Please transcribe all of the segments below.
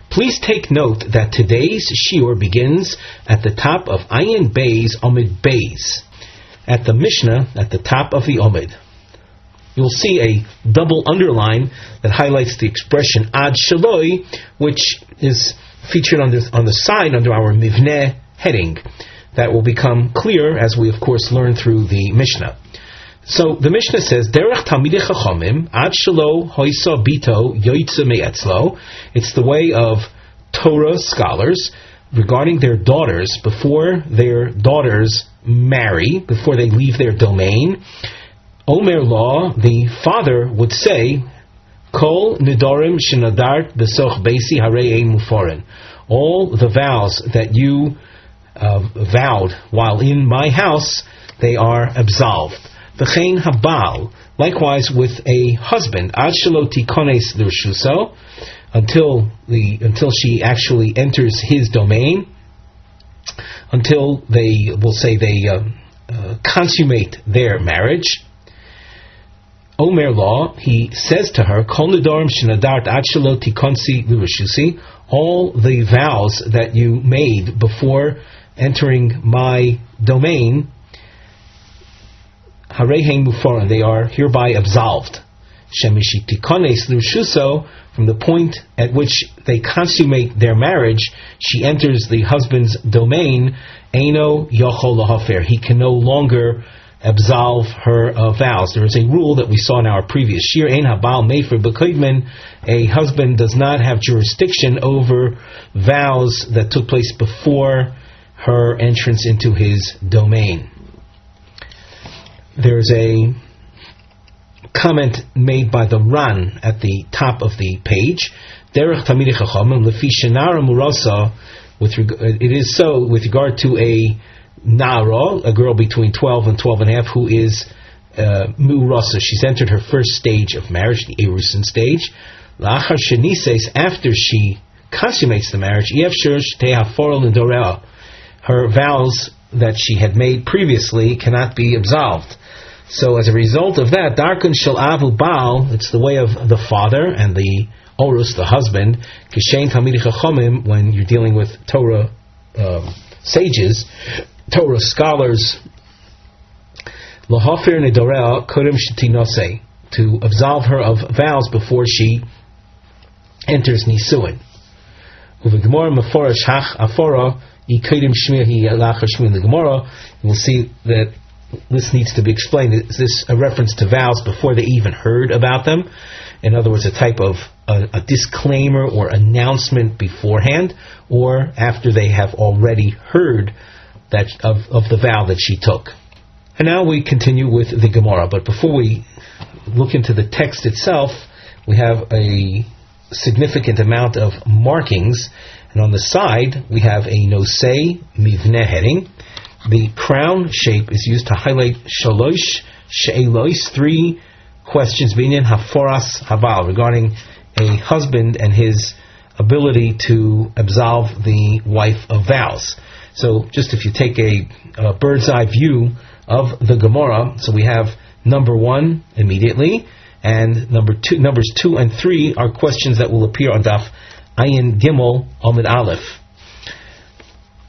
Please take note that today's shiur begins at the top of Ayin Beis Omid Beis, at the Mishnah at the top of the Omid. You'll see a double underline that highlights the expression Ad Shaloi, which is featured on the side under our Mivneh heading. That will become clear as we, of course, learn through the Mishnah. So the Mishnah says, Derech Talmidei Chachamim Ad Shelo Hoisa Bito Yoitze Me'etzlo. It's the way of Torah scholars regarding their daughters before their daughters marry, before they leave their domain. Omer law, the father would say, Kol Nedarim Shenadart Besoch Beisi Harei Ein Muforen. All the vows that you vowed while in my house, they are absolved. V'chein habal, likewise with a husband, ad shelo tikones l'rshuso, until she actually enters his domain, until they will say they consummate their marriage. Omer law, he says to her, Kol nedarim shenadart ad shelo tikonsi l'rshusi, all the vows that you made before entering my domain, Harei Muforan, they are hereby absolved. Shemishitikones l'rshuso, from the point at which they consummate their marriage, she enters the husband's domain. Eino yochol lahafer, he can no longer absolve her of vows. There is a rule that we saw in our previous shiur. Ein habal mefer b'koidmen, a husband does not have jurisdiction over vows that took place before her entrance into his domain. There's a comment made by the Ran at the top of the page. Derech Talmidei Chachamim lefi shenara murasa. It is so with regard to a nara, a girl between 12 and 12 and a half, who is murasa. She's entered her first stage of marriage, the erusin stage. La'achar shenises, after she consummates the marriage, yefshur shtei haforel nedorea, her vows that she had made previously cannot be absolved. So as a result of that, Darkun Shel Avu Baal, it's the way of the father and the Orus, the husband, Kishein Talmidei Chachamim, when you're dealing with Torah sages, Torah scholars, Lahafer Nedorea Kodem Shetinose, to absolve her of vows before she enters Nisuin. Uve Gemara Meforash Hach Afora Yikodim Shmiyahi Lachar Shmi in the Gemara, we'll see that this needs to be explained. Is this a reference to vows before they even heard about them? In other words, a type of a disclaimer or announcement beforehand, or after they have already heard that of the vow that she took? And now we continue with the Gemara. But before we look into the text itself, we have a significant amount of markings. And on the side, we have a nosei mivneh heading. The crown shape is used to highlight shalosh she'elos, 3 questions being haforas habal, regarding a husband and his ability to absolve the wife of vows. So just if you take a bird's eye view of the Gemara, so we have number 1 immediately, and numbers 2 and 3 are questions that will appear on Daf Ayin Gimel Amid Aleph.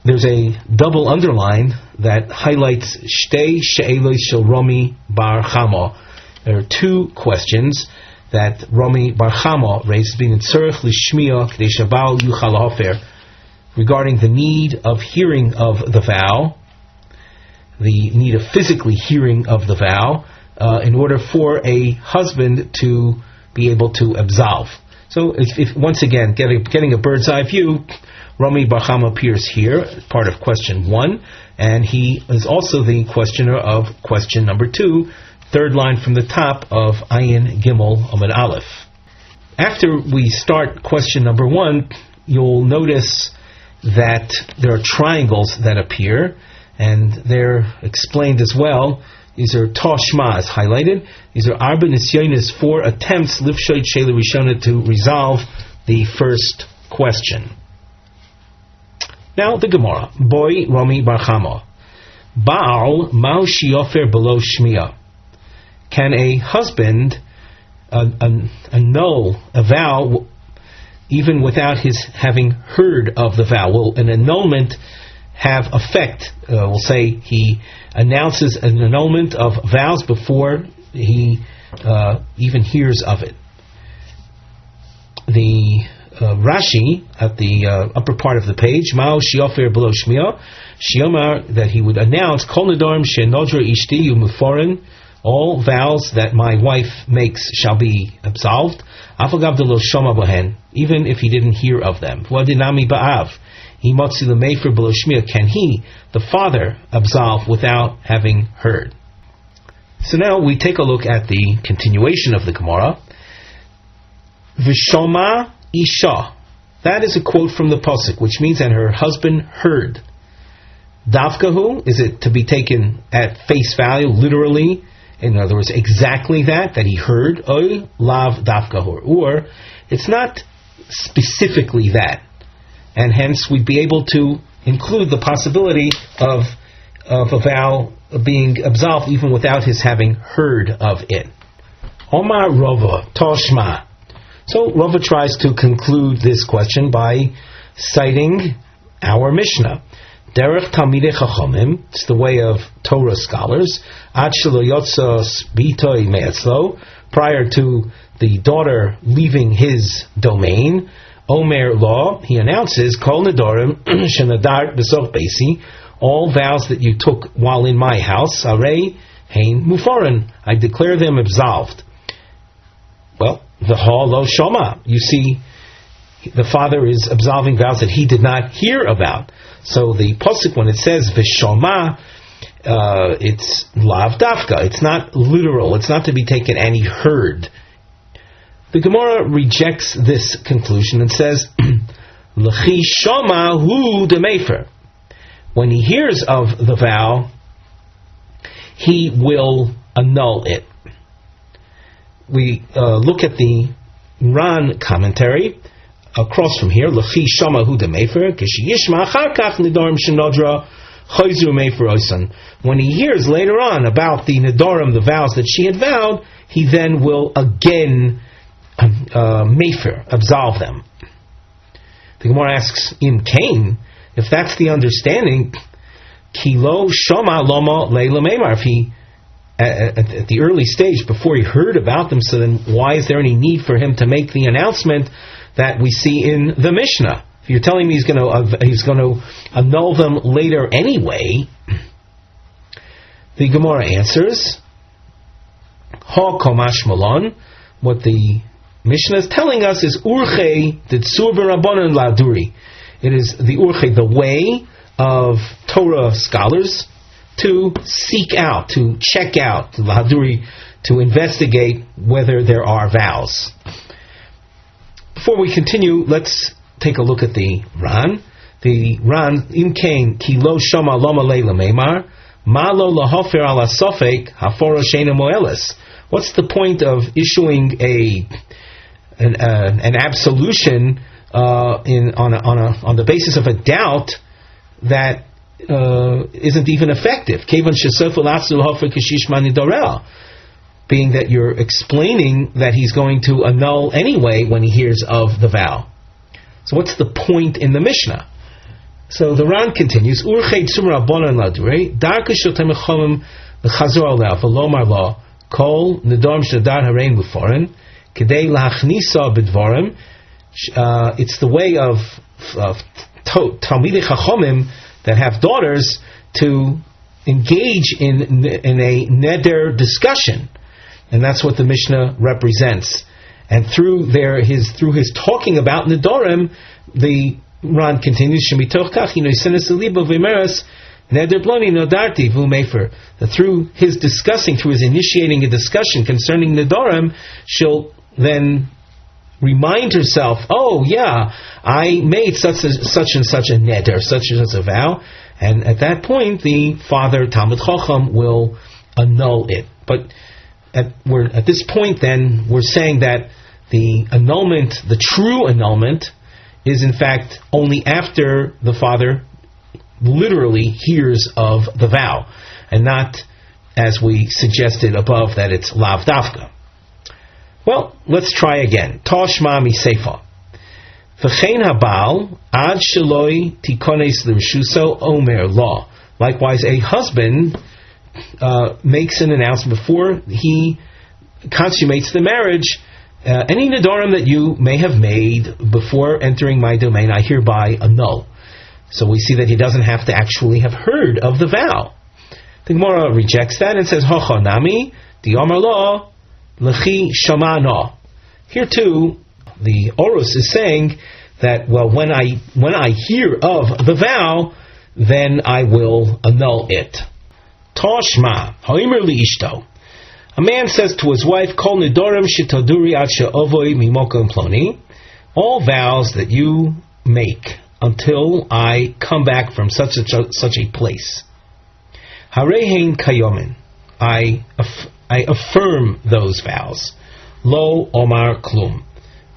There's a double underline that highlights Shtei She'elos Shel Romi Bar Chama. There are 2 questions that Romi Bar Chama raises, being in Tzorech Lishmiya K'dei Shabal Yuchal Hafer, regarding the need of hearing of the vow, the need of physically hearing of the vow, in order for a husband to be able to absolve. So, if once again, getting a bird's eye view, Rami Bar Chama appears here, part of question 1, and he is also the questioner of question number 2, third line from the top of Ayin Gimel Amud Aleph. After we start question number 1, you'll notice that there are triangles that appear, and they're explained as well. These are Toshma is highlighted. These are Arba Nisyonis, 4 attempts, Lifshoit Shela Rishona, to resolve the first question. Now the Gemara. Boy Rami Bar Chama. Baal Mao Shiofer below Shmiya. Can a husband annul a vow even without his having heard of the vow. Will an annulment have effect? We'll say he announces an annulment of vows before he even hears of it. The Rashi at the upper part of the page, Mao Shiofer below Shmiya, Shiomar, that he would announce Kol Nedarim she'nodra ishti u'muforin, all vows that my wife makes shall be absolved. Afagav de lo shoma bohen, even if he didn't hear of them. V'adinami ba'av, imotzi l'mefer below Shmiya, can he, the father, absolve without having heard? So now we take a look at the continuation of the Gemara. V'shoma Isha. That is a quote from the Pasuk, which means that her husband heard. Davkahu, is it to be taken at face value, literally? In other words, exactly that he heard. Oy lav davkahu. Or, it's not specifically that. And hence, we'd be able to include the possibility of a vow being absolved even without his having heard of it. Omar Rava, Toshma. So Rava tries to conclude this question by citing our Mishnah. Derech Talmidei Chachamim, it's the way of Torah scholars, Ad shelo yotza bitoi me'etzlo, prior to the daughter leaving his domain, Omer law, he announces, Kol Nedarim shenadart b'soch beisi, all vows that you took while in my house, Arei hein muforin, I declare them absolved. Well, the ha lo shoma. You see, the father is absolving vows that he did not hear about. So the pasuk, when it says v'shoma, it's lav dafka. It's not literal. It's not to be taken and he heard. The Gemara rejects this conclusion and says, l'chi shoma hu demefer. When he hears of the vow, he will annul it. We look at the Ran commentary across from here. L'chi shama hu demefer k'sheyishma achar kach nedarim shenodra chayzu mefer oisan. When he hears later on about the nedarim, the vows that she had vowed, he then will again mefer, absolve them. The Gemara asks, in Cain, if that's the understanding, kilo shama loma leila meimar. If he at the early stage, before he heard about them, so then why is there any need for him to make the announcement that we see in the Mishnah? If you're telling me he's going to annul them later anyway, the Gemara answers, Ha komash malon, what the Mishnah is telling us is urchei ditzur b'rabbanan laduri. It is the urchei, the way of Torah scholars, to seek out, to check out, to investigate whether there are vows. Before we continue, let's take a look at the Ran. The Ran, im kain ki lo shama loma leila meimar, ma lo lahofer ala sofek hafora sheina moelis. What's the point of issuing an absolution on the basis of a doubt that isn't even effective? Being that you're explaining that he's going to annul anyway when he hears of the vow. So what's the point in the Mishnah? So the Ran continues, Urchei tzumra bonan ladure, darka shotem echomim l'chazor aleh, v'lomar lo, kol nedarim shenadar harein muforin, kedei lachnisa b'dvarim. It's the way of Talmidei Chachamim that have daughters to engage in a neder discussion, and that's what the Mishnah represents. And through his talking about nedarim, the Ran continues, Shemitoch kach inoisenes libo v'meres neder ploni nodarti v'umefer. That through his initiating a discussion concerning nedarim, she'll then remind herself, oh yeah, I made such and such a neder, such and such a vow, and at that point the father Talmid Chacham will annul it. But at this point then, we're saying that the annulment, the true annulment, is in fact only after the father literally hears of the vow, and not as we suggested above that it's lav dafka. Well, let's try again. Toshma mi seifa. V'chein habal ad sheloi tikones l'rishuso omer law. Likewise, a husband makes an announcement before he consummates the marriage. Any nedarim that you may have made before entering my domain, I hereby annul. So we see that he doesn't have to actually have heard of the vow. The Gemara rejects that and says, Hocha nami, the Omer law, lechi shamana. Here too, the Orus is saying that, well, when I hear of the vow, then I will annul it. Toshma, ha'imr li ishto. A man says to his wife, Kol nedarim shitaduri ad she'ovoi mimokom ploni. All vows that you make until I come back from such a place. Harehein kayomin. I affirm those vows. Lo omar klum.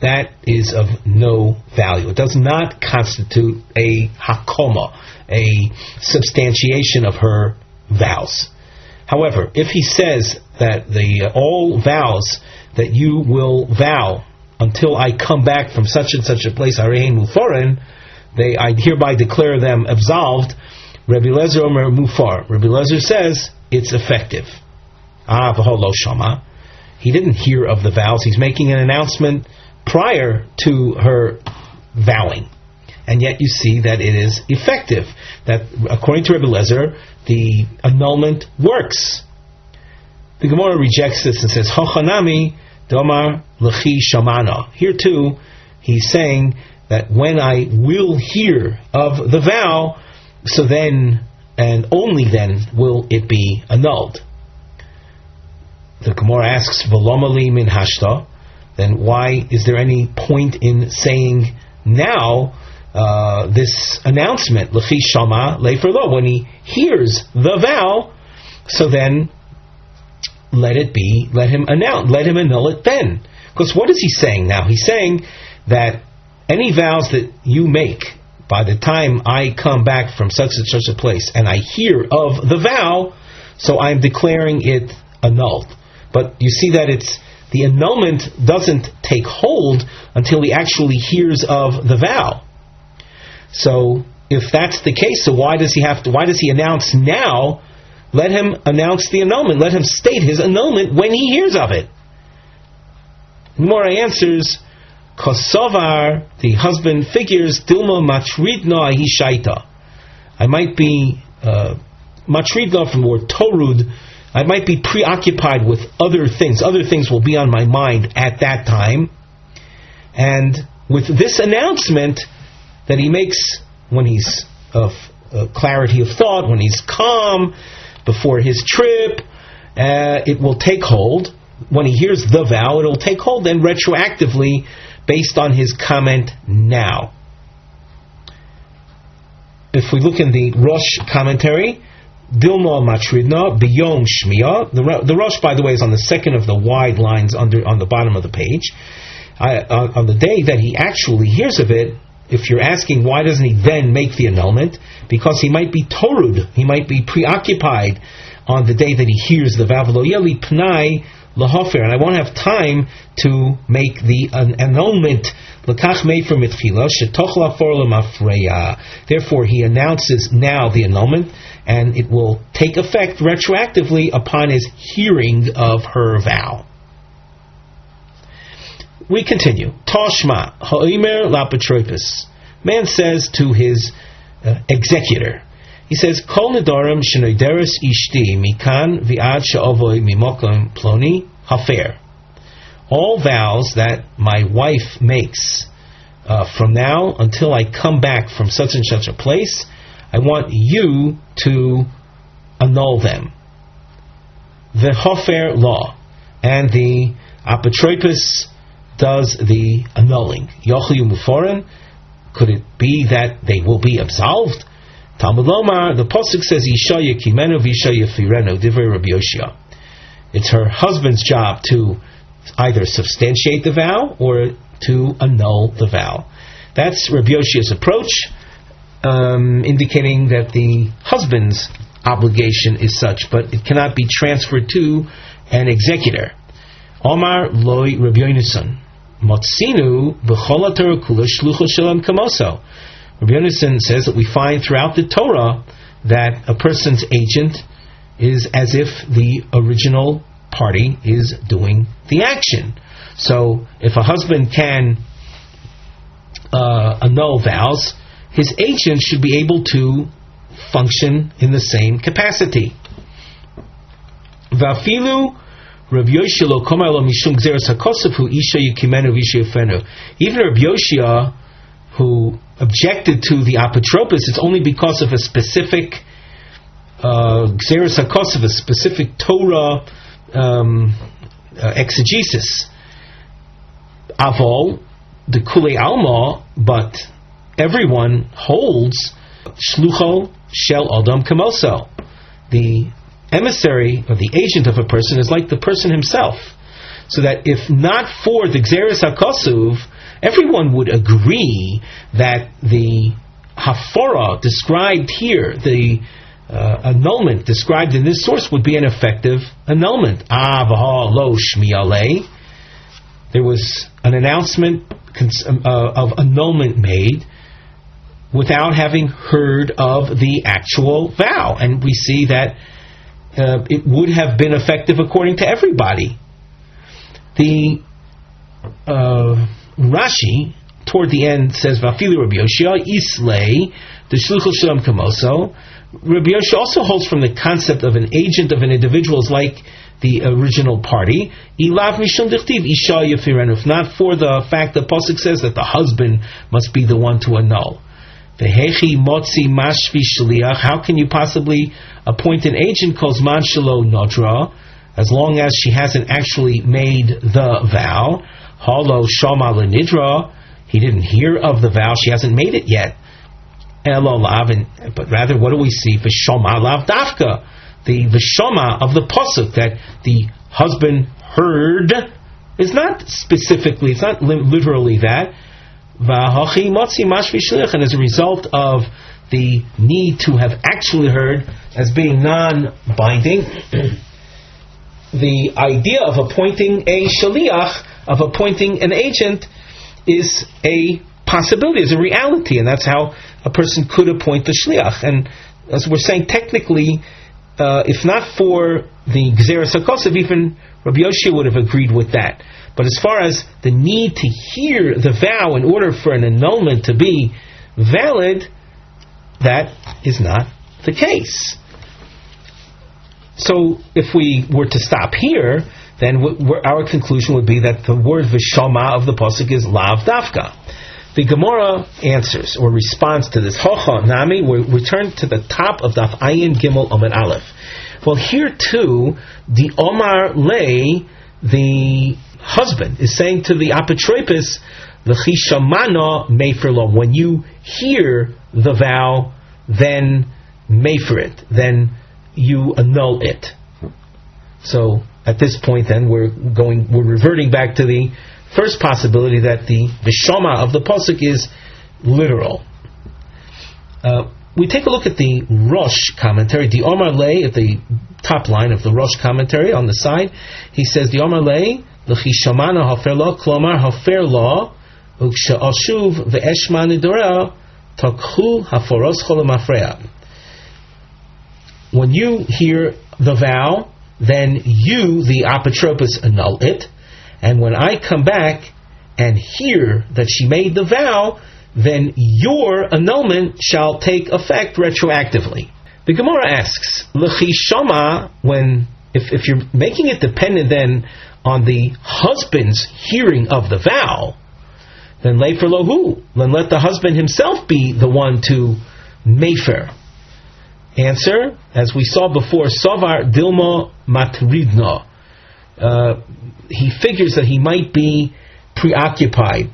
That is of no value. It does not constitute a hakoma, a substantiation of her vows. However, if he says that all vows that you will vow until I come back from such and such a place, Arein Mufarin, I hereby declare them absolved. Rabbi Lezer Omer Mufar. Rabbi Lezer says it's effective. V'ho shama. He didn't hear of the vows. He's making an announcement prior to her vowing, and yet you see that it is effective. That according to Rabbi Lezer, the annulment works. The Gemara rejects this and says, Hochanami domar lechi shamana. Here too, he's saying that when I will hear of the vow, so then and only then will it be annulled. The Gemara asks, V'lomali min hashta. Then why is there any point in saying now this announcement, lechi shama leifer lo, when he hears the vow? So then let him annul it then. Because what is he saying now? He's saying that any vows that you make by the time I come back from such and such a place and I hear of the vow, so I'm declaring it annulled. But you see that the annulment doesn't take hold until he actually hears of the vow. So if that's the case, so why does he announce now? Let him announce the annulment. Let him state his annulment when he hears of it. Gemara answers, Kosovar, the husband figures, Dilma matridna ahishaita. I might be matridna from the word torud. I might be preoccupied with other things. Other things will be on my mind at that time. And with this announcement that he makes when he's of clarity of thought, when he's calm, before his trip, it will take hold. When he hears the vow, it will take hold then retroactively based on his comment now. If we look in the Rosh commentary, Dilma Matridna Biyom Shmiya. The Rosh, by the way, is on the second of the wide lines on the bottom of the page. On the day that he actually hears of it, if you're asking why doesn't he then make the annulment, because he might be torud, he might be preoccupied on the day that he hears the vow, and I won't have time to make the annulment. Therefore, he announces now the annulment, and it will take effect retroactively upon his hearing of her vow. We continue. Toshma ha'omer lapatropis. Man says to his executor, he says, Kol nedarim shenoideres ishti mikan vi'ad she'ovoi mimokom ploni hafer. All vows that my wife makes from now until I come back from such and such a place, I want you to annul them. The hofer law, and the apotropos does the annulling. Yochliu muforen, could it be that they will be absolved? Talmud Lomar, the pasuk says, Isha yekimenu v'isha yefirenu, divrei Rabbi Yoshia. It's her husband's job to either substantiate the vow or to annul the vow. That's Rabbi Yoshia's approach, indicating that the husband's obligation is such, but it cannot be transferred to an executor. Omar loy Rabbi Yehonasan. Motzinu b'chol haTorah kula shlucho shalom kamoso. HaRav Yehonasan says that we find throughout the Torah that a person's agent is as if the original party is doing the action. So if a husband can annul vows, his agent should be able to function in the same capacity. Vafilu Rav Yoshia lo komar lo mishum gzeras hakosef hu isha yikimenu v'isha yofenu. Even Rav Yoshia, who objected to the apotropos, it's only because of a specific gzeras hakosef, a specific Torah exegesis. Avol the kulei alma, but everyone holds shlucho shel adam kamoso. The emissary or the agent of a person is like the person himself. So that if not for the gzeres hakasuv, everyone would agree that the hafara described here, the annulment described in this source, would be an effective annulment. Avaha lo shmiyalei. There was an announcement of annulment made without having heard of the actual vow, and we see that it would have been effective according to everybody. The Rashi toward the end says Vafilu Rabbi Yoshia Islay the Shluchul Shalom Kamoso. Rabbi Yoshia also holds from the concept of an agent of an individual is like the original party. Ilav Mishum Dichtiv Isha Yafirenu. If not for the fact that Pasuk says that the husband must be the one to annul. Vehechi motzi mashvi shliach. How can you possibly appoint an agent called man shelo nodra, as long as she hasn't actually made the vow? Halo shama lenidra. He didn't hear of the vow. She hasn't made it yet. Elo lav, but rather, what do we see? V'shoma lav dafka. The v'shoma of the pasuk that the husband heard is not specifically. It's not literally that. And as a result of the need to have actually heard as being non-binding, the idea of appointing a shaliach, of appointing an agent, is a possibility, is a reality, and that's how a person could appoint the shliach. And as we're saying, technically, if not for the gzeres hakosef, even Rabbi Yoshia would have agreed with that. But as far as the need to hear the vow in order for an annulment to be valid, that is not the case. So if we were to stop here, then our conclusion would be that the word v'shama of the pasuk is lav dafka. The Gemara answers or responds to this. Hocha nami, we return to the top of Daf Ayin Gimel Amud Aleph. Well, here too, the Omar Lei, the husband, is saying to the apotropos, "L'chishamana meifirlo." When you hear the vow, then meifir it, then you annul it. So at this point, then we're reverting back to the first possibility that the shama of the pasuk is literal. We take a look at the Rosh commentary, the Omar Lei, at the top line of the Rosh commentary on the side. He says, the Omar Lei, l'chishamana hafer lo, klomar hafer lo, u'ksha'ashuv ve'eshma nidora, takhu haforos cholam afreya. When you hear the vow, then you, the apotropos, annul it. And when I come back and hear that she made the vow, then your annulment shall take effect retroactively. The Gemara asks, l'chishama, if you're making it dependent then on the husband's hearing of the vow, then leifer lohu, then let the husband himself be the one to meifer. Answer, as we saw before, savar dilma matridna. He figures that he might be preoccupied,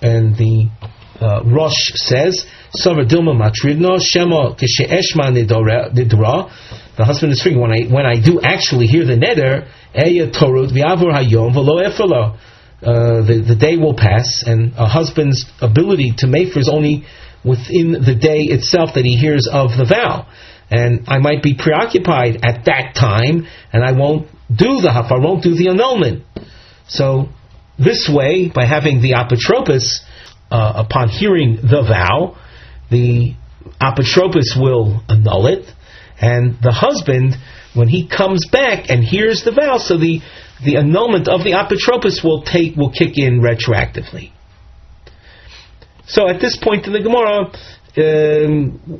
and the Rosh says, savar dilma matridna shema keshe'eshma nidra. The husband is figuring, when I do actually hear the neder, eya torut v'avur hayom v'lo efelo. The day will pass, and a husband's ability to meifer is only within the day itself that he hears of the vow. And I might be preoccupied at that time, and I won't do the hafar, won't do the annulment. So this way, by having the apotropos, upon hearing the vow, the apotropos will annul it, and the husband, when he comes back and hears the vow, so the annulment of the apotropos will kick in retroactively. So at this point in the Gemara,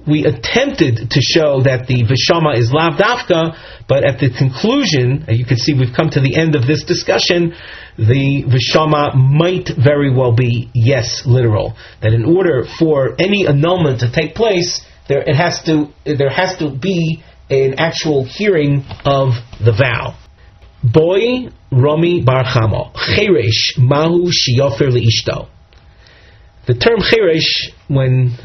we attempted to show that the Vishama is Lav Dafka, but at the conclusion, you can see we've come to the end of this discussion, the Vishama might very well be yes, literal. That in order for any annulment to take place, there has to be an actual hearing of the vow. Boy Romi Bar Chamo Cheresh Mahu Shiyofer Leishto. The term cheresh, when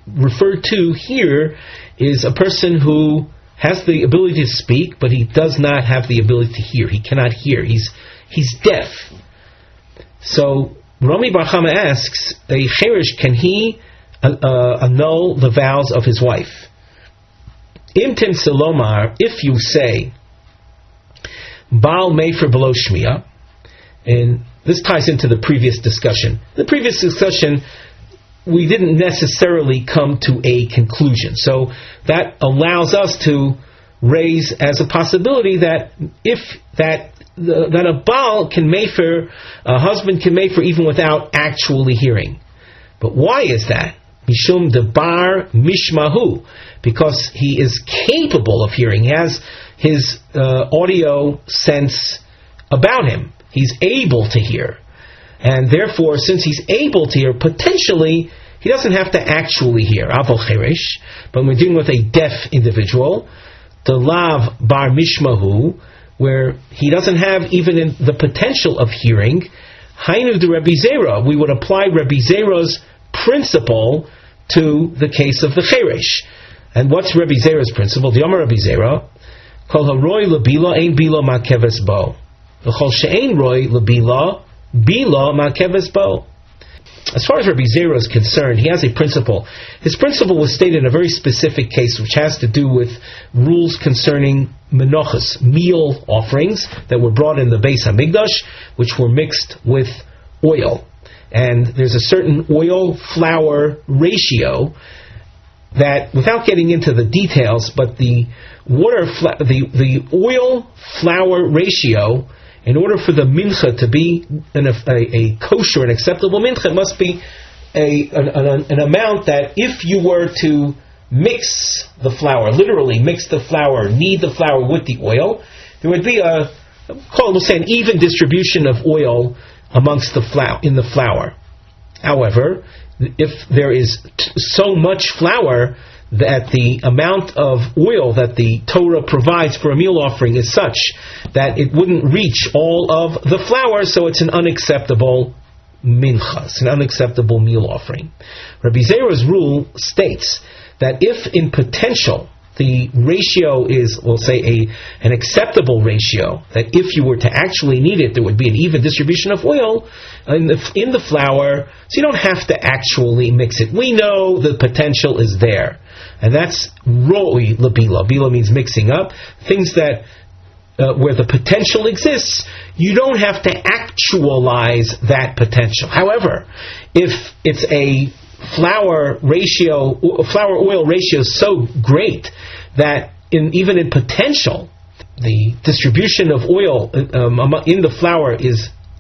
referred to here, is a person who has the ability to speak, but he does not have the ability to hear. He cannot hear. He's deaf. So Rami Bar Chama asks, a cheresh, can he annul the vows of his wife? Imtim Salomar, if you say Baal Mefer Below Shmiya, and this ties into the previous discussion. The previous discussion, we didn't necessarily come to a conclusion. So that allows us to raise as a possibility that that a Baal can mefer, a husband can mefer even without actually hearing. But why is that? Mishum debar mishmahu, because he is capable of hearing. He has his audio sense about him. He's able to hear. And therefore, since he's able to hear, potentially, he doesn't have to actually hear. Avol cheresh, but we're dealing with a deaf individual, the lav bar mishmahu, where he doesn't have even the potential of hearing. Hainu de Rabbi Zera, we would apply Rabbi Zera's principle to the case of the cheresh. And what's Rabbi Zera's principle? The Amar Rabbi Zera, kol haroi lebila ein bila makeves bo. V'chol she'ein roi lebila bila makeves bo. As far as Rabbi Zera is concerned, he has a principle. His principle was stated in a very specific case, which has to do with rules concerning menochas, meal offerings that were brought in the Beis Hamikdash, which were mixed with oil. And there's a certain oil-flour ratio that, without getting into the details, but the oil-flour ratio, in order for the mincha to be a kosher and acceptable mincha, it must be an amount that if you were to mix the flour, literally mix the flour, knead the flour with the oil, there would be an even distribution of oil amongst in the flour. However, if there is so much flour that the amount of oil that the Torah provides for a meal offering is such that it wouldn't reach all of the flour, so it's an unacceptable mincha, it's an unacceptable meal offering. Rabbi Zera's rule states that if in potential the ratio is, we'll say, an acceptable ratio, that if you were to actually knead it, there would be an even distribution of oil in the flour, so you don't have to actually mix it. We know the potential is there. And that's roi labila. Bila means mixing up. Things that, where the potential exists, you don't have to actualize that potential. However, if it's a flour oil ratio so great that even in potential, the distribution of oil in the flour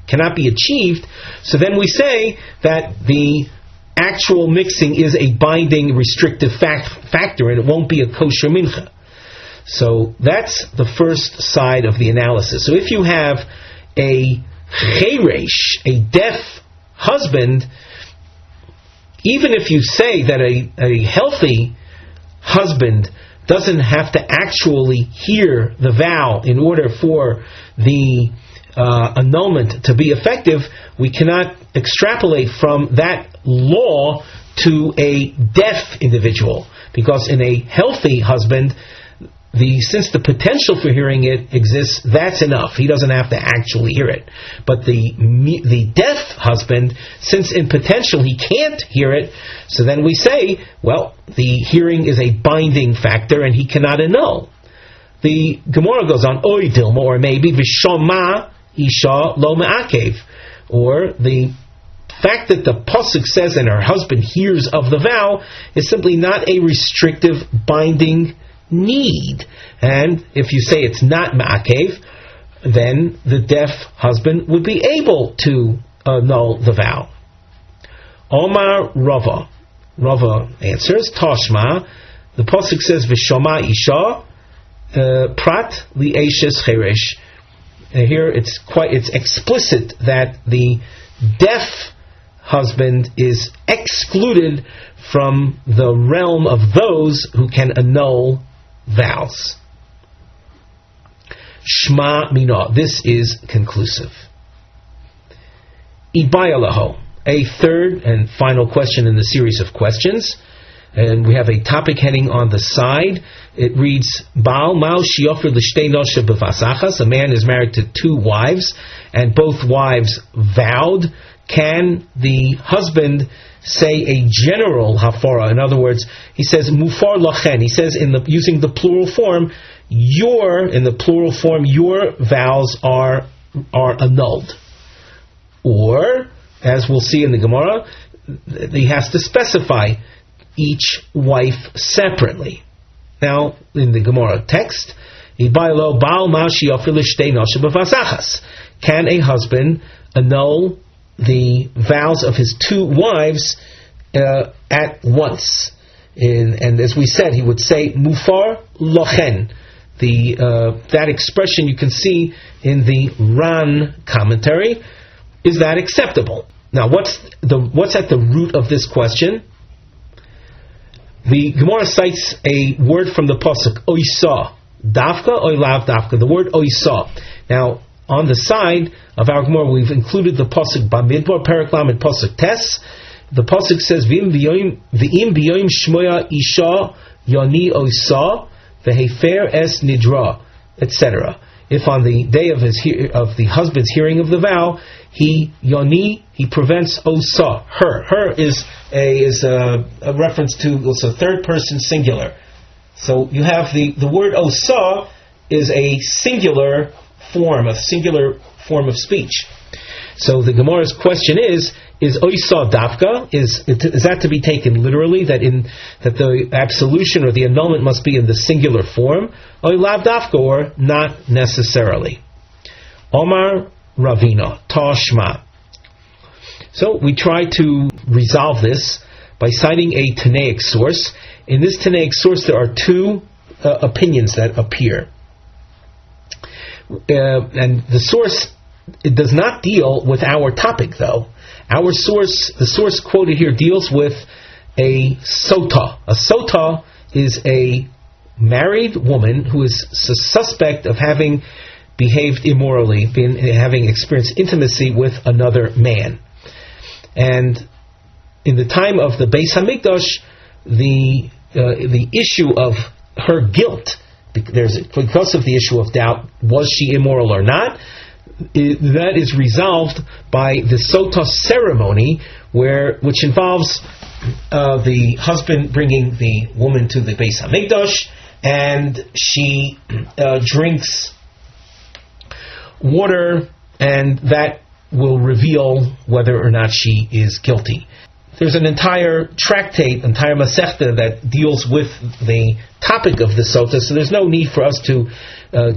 cannot be achieved, so then we say that the actual mixing is a binding restrictive factor, and it won't be a kosher mincha. So that's the first side of the analysis. So if you have a cheresh, a deaf husband, even if you say that a healthy husband doesn't have to actually hear the vow in order for the annulment to be effective, we cannot extrapolate from that law to a deaf individual, because in a healthy husband, since the potential for hearing it exists, that's enough. He doesn't have to actually hear it. But the deaf husband, since in potential he can't hear it, so then we say, well, the hearing is a binding factor and he cannot annul. The Gemara goes on, Oy Dilma, or maybe Vishoma Isha Lo Me'akev. or the fact that the pasuk says and her husband hears of the vow is simply not a restrictive binding need. And if you say it's not ma'akev, then the deaf husband would be able to annul the vow. Omar Rava. Rava answers, Tashma, the pasuk says, V'shoma isha, prat li'eshes cheresh. Here it's explicit that the deaf husband is excluded from the realm of those who can annul vows. Shma mina. This is conclusive. Ibayalaho. A third and final question in the series of questions. And we have a topic heading on the side. It reads, Baal Mal Shiofer L'Shtei Nosha B'Vasachas. A man is married to two wives, and both wives vowed. Can the husband say a general hafara? In other words, he says mufar lachen. He says using the plural form, your vows are annulled. Or, as we'll see in the Gemara, he has to specify each wife separately. Now, in the Gemara text, can a husband annul the vows of his two wives at once? And as we said, he would say mufar lochen. That expression you can see in the Ran commentary. Is that acceptable? Now, what's at the root of this question? The Gemara cites a word from the pasuk oisa, dafka or lav dafka. The word oisa. Now, on the side of our Gemara, we've included the pasuk Bamidbar Peraklam and pasuk Tes. The pasuk says v'im biyoyim shmoya isha yoni oisa v'hefer es nidra, etc. If on the day of the husband's hearing of the vow, he prevents osa, her. Her is a reference to also third person singular. So you have the word osa is a singular form of speech. So the Gemara's question is oisa dafka? Is that to be taken literally, that the absolution or the annulment must be in the singular form? Oy lav dafka, or not necessarily? Omar Ravina, Tashma. So we try to resolve this by citing a Tanaic source. In this Tanaic source there are two opinions that appear. And the source, it does not deal with our topic though. The source quoted here deals with a sota. A sota is a married woman who is suspect of having behaved immorally, having experienced intimacy with another man. And in the time of the Beis Hamikdash, the issue of her guilt, because of the issue of doubt, was she immoral or not, that is resolved by the sota ceremony, which involves the husband bringing the woman to the Beis Hamikdash, and she drinks water, and that will reveal whether or not she is guilty. There's an entire tractate, entire masechta that deals with the topic of the sota, so there's no need for us to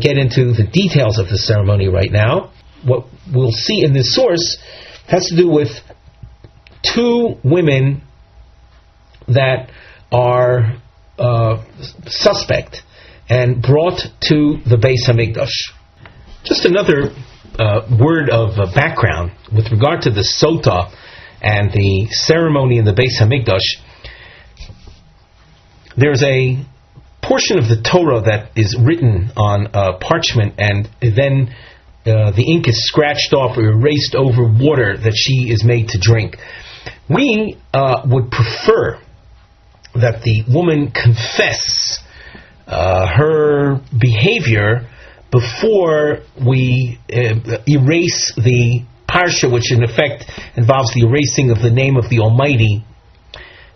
get into the details of the ceremony right now. What we'll see in this source has to do with two women that are suspect and brought to the Beis Hamikdash. Just another word of background with regard to the sota and the ceremony in the Beis Hamikdash. There's a portion of the Torah that is written on parchment, and then the ink is scratched off or erased over water that she is made to drink. We would prefer that the woman confess her behavior before we erase the parsha, which in effect involves the erasing of the name of the Almighty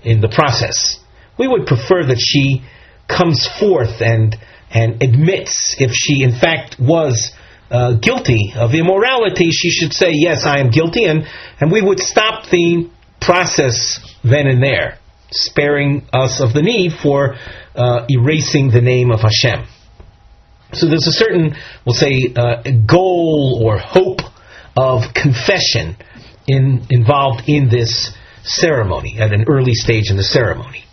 in the process. We would prefer that she comes forth and admits if she in fact was guilty of immorality, she should say, yes, I am guilty, and we would stop the process then and there, sparing us of the need for erasing the name of Hashem. So there's a certain, we'll say, goal or hope of confession involved in this ceremony, at an early stage in the ceremony.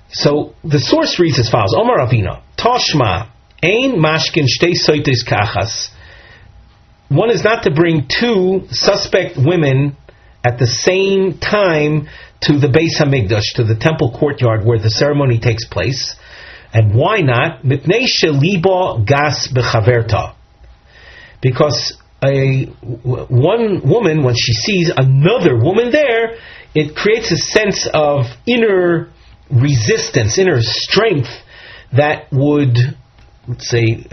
So the source reads as follows: Omar Avina, Toshma, Ein Mashkin Shtei Soites Kachas. One is not to bring two suspect women at the same time to the Beis Hamikdash, to the temple courtyard where the ceremony takes place. And why not? Mipnei shelibo gas bechaverta. Because one woman, when she sees another woman there, it creates a sense of inner resistance, inner strength that would, let's say,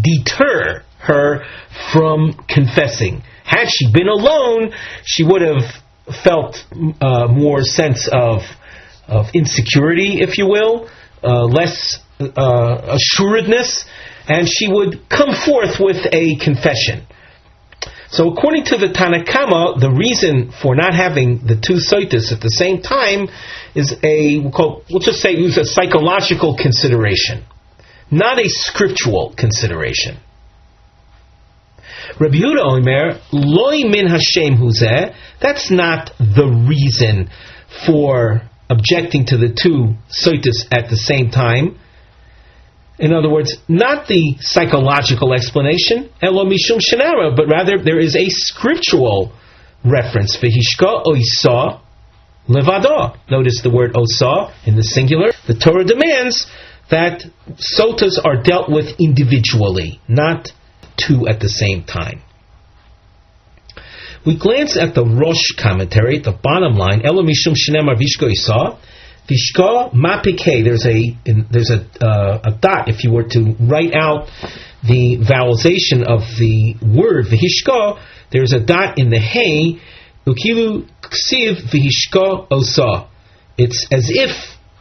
deter her from confessing. Had she been alone, she would have felt more sense of insecurity, if you will, less assuredness, and she would come forth with a confession. So according to the Tanakama, the reason for not having the two soitas at the same time is we'll just say it was a psychological consideration, not a scriptural consideration. Rabbi Yehuda Omer, Loi min Hashem huzeh, that's not the reason for objecting to the two soitas at the same time. In other words, not the psychological explanation, elo mishum shenara, but rather there is a scriptural reference. V'hishka oisa levado. Notice the word osa in the singular. The Torah demands that sotas are dealt with individually, not two at the same time. We glance at the Rosh commentary, at the bottom line, elo mishum shenamar vishka oisa. Vishka mapike. There's a dot. If you were to write out the vowelization of the word v'hishka, there's a dot in the hey. Ukilu ksiv v'hishka osa. It's as if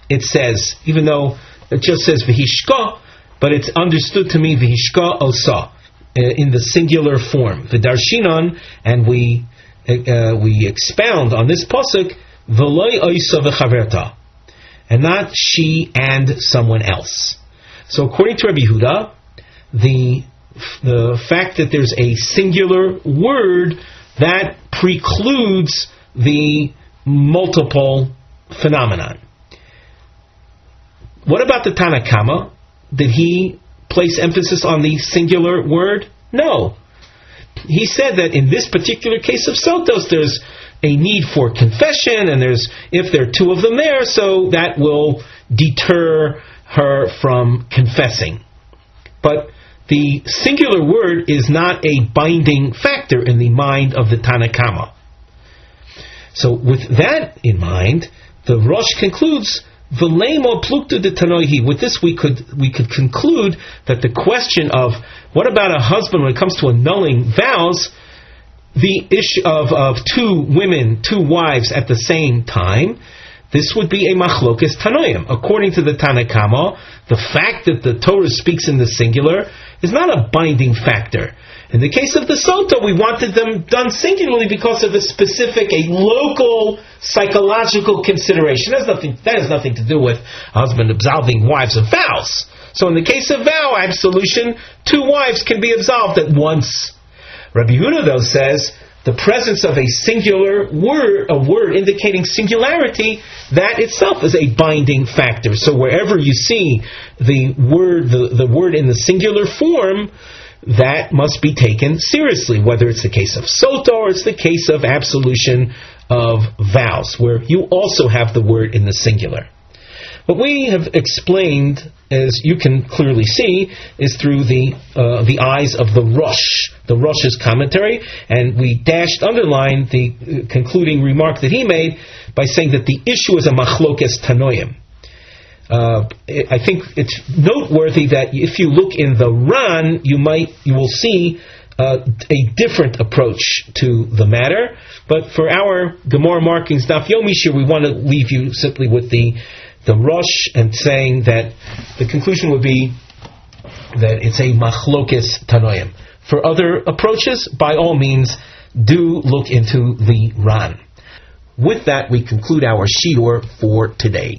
it says, even though it just says v'hishka, but it's understood to mean v'hishka osa in the singular form. V'darshinan, and we expound on this pasuk v'loi oisa v'chaverta, and not she and someone else. So according to Rabbi Yehuda, the fact that there's a singular word, that precludes the multiple phenomenon. What about the Tanakama? Did he place emphasis on the singular word? No. He said that in this particular case of sotos, there's a need for confession, and if there are two of them there, so that will deter her from confessing. But the singular word is not a binding factor in the mind of the Tanakama. So with that in mind, the Rosh concludes, V'leimo pluktu de tanoihi. With this we could conclude that the question of what about a husband when it comes to annulling vows, the issue of two women, two wives at the same time, this would be a machlokes tanoim. According to the Tanakama, the fact that the Torah speaks in the singular is not a binding factor. In the case of the Sota, we wanted them done singularly because of a local psychological consideration. That has nothing to do with husband absolving wives of vows. So in the case of vow absolution, two wives can be absolved at once. Rabbi Yehuda, though, says the presence of a singular word, a word indicating singularity, that itself is a binding factor. So wherever you see the word in the singular form, that must be taken seriously, whether it's the case of sota or it's the case of absolution of vows, where you also have the word in the singular. What we have explained, as you can clearly see, is through the eyes of the Rosh's commentary, and we underlined the concluding remark that he made by saying that the issue is a machlokes tanoim. I think it's noteworthy that if you look in the Ran, you will see a different approach to the matter. But for our Gemara markings, Daf Yomi, we want to leave you simply with the Rosh and saying that the conclusion would be that it's a machlokes tanoim. for other approaches, by all means, do look into the Ran. With that, we conclude our shiur for today.